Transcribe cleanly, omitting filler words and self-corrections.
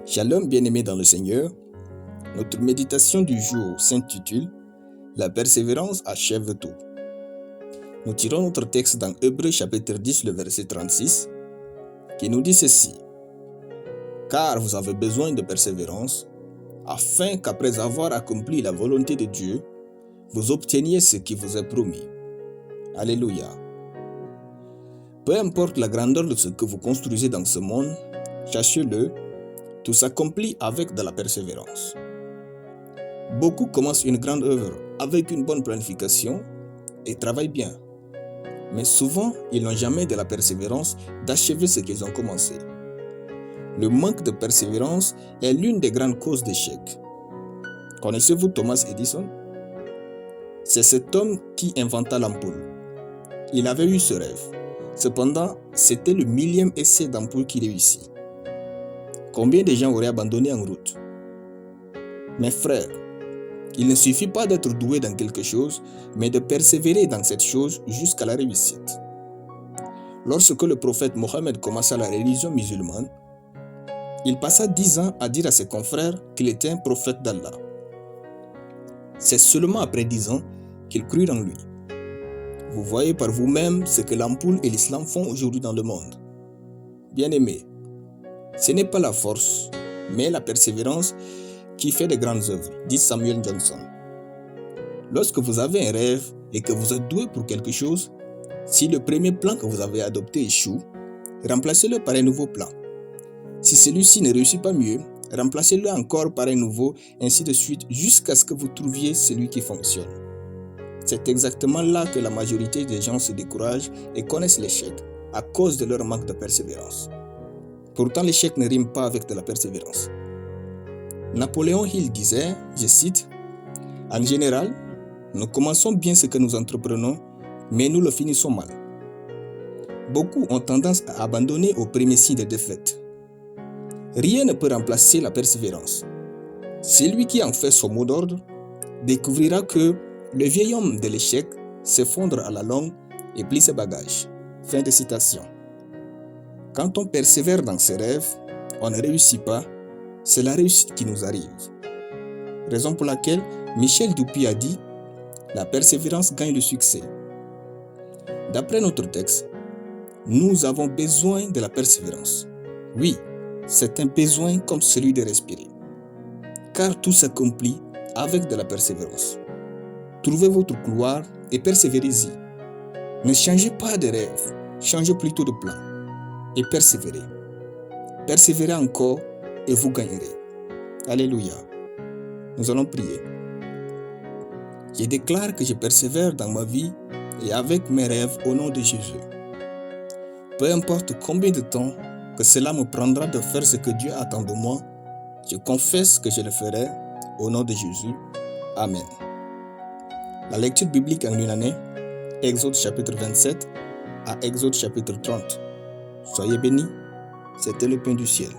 Shalom bien-aimés dans le Seigneur, notre méditation du jour s'intitule « La persévérance achève tout ». Nous tirons notre texte dans Hébreux chapitre 10, le verset 36, qui nous dit ceci « Car vous avez besoin de persévérance, afin qu'après avoir accompli la volonté de Dieu, vous obteniez ce qui vous est promis. » Alléluia. Peu importe la grandeur de ce que vous construisez dans ce monde, sachez-le, tout s'accomplit avec de la persévérance. Beaucoup commencent une grande œuvre avec une bonne planification et travaillent bien. Mais souvent, ils n'ont jamais de la persévérance d'achever ce qu'ils ont commencé. Le manque de persévérance est l'une des grandes causes d'échec. Connaissez-vous Thomas Edison? C'est cet homme qui inventa l'ampoule. Il avait eu ce rêve. Cependant, c'était le 1000e essai d'ampoule qui réussit. Combien de gens auraient abandonné en route? Mes frères, il ne suffit pas d'être doué dans quelque chose, mais de persévérer dans cette chose jusqu'à la réussite. Lorsque le prophète Mohammed commença la religion musulmane, il passa 10 ans à dire à ses confrères qu'il était un prophète d'Allah. C'est seulement après 10 ans qu'ils crurent en lui. Vous voyez par vous-même ce que l'ampoule et l'islam font aujourd'hui dans le monde. Bien-aimés, ce n'est pas la force, mais la persévérance qui fait de grandes œuvres, dit Samuel Johnson. Lorsque vous avez un rêve et que vous êtes doué pour quelque chose, si le premier plan que vous avez adopté échoue, remplacez-le par un nouveau plan. Si celui-ci ne réussit pas mieux, remplacez-le encore par un nouveau, ainsi de suite, jusqu'à ce que vous trouviez celui qui fonctionne. C'est exactement là que la majorité des gens se découragent et connaissent l'échec, à cause de leur manque de persévérance. Pourtant, l'échec ne rime pas avec de la persévérance. Napoléon Hill disait, je cite, « En général, nous commençons bien ce que nous entreprenons, mais nous le finissons mal. » Beaucoup ont tendance à abandonner au premier signe de défaite. Rien ne peut remplacer la persévérance. Celui qui en fait son mot d'ordre découvrira que le vieil homme de l'échec s'effondre à la longue et plie ses bagages. Fin de citation. Quand on persévère dans ses rêves, on ne réussit pas, c'est la réussite qui nous arrive. Raison pour laquelle Michel Dupuy a dit « La persévérance gagne le succès ». D'après notre texte, nous avons besoin de la persévérance. Oui, c'est un besoin comme celui de respirer. Car tout s'accomplit avec de la persévérance. Trouvez votre couloir et persévérez-y. Ne changez pas de rêve, changez plutôt de plan. Et persévérez. Persévérez encore et vous gagnerez. Alléluia. Nous allons prier. Je déclare que je persévère dans ma vie et avec mes rêves au nom de Jésus. Peu importe combien de temps que cela me prendra de faire ce que Dieu attend de moi, je confesse que je le ferai au nom de Jésus. Amen. La lecture biblique en une année, Exode chapitre 27 à Exode chapitre 30. Soyez bénis, c'était le pain du ciel.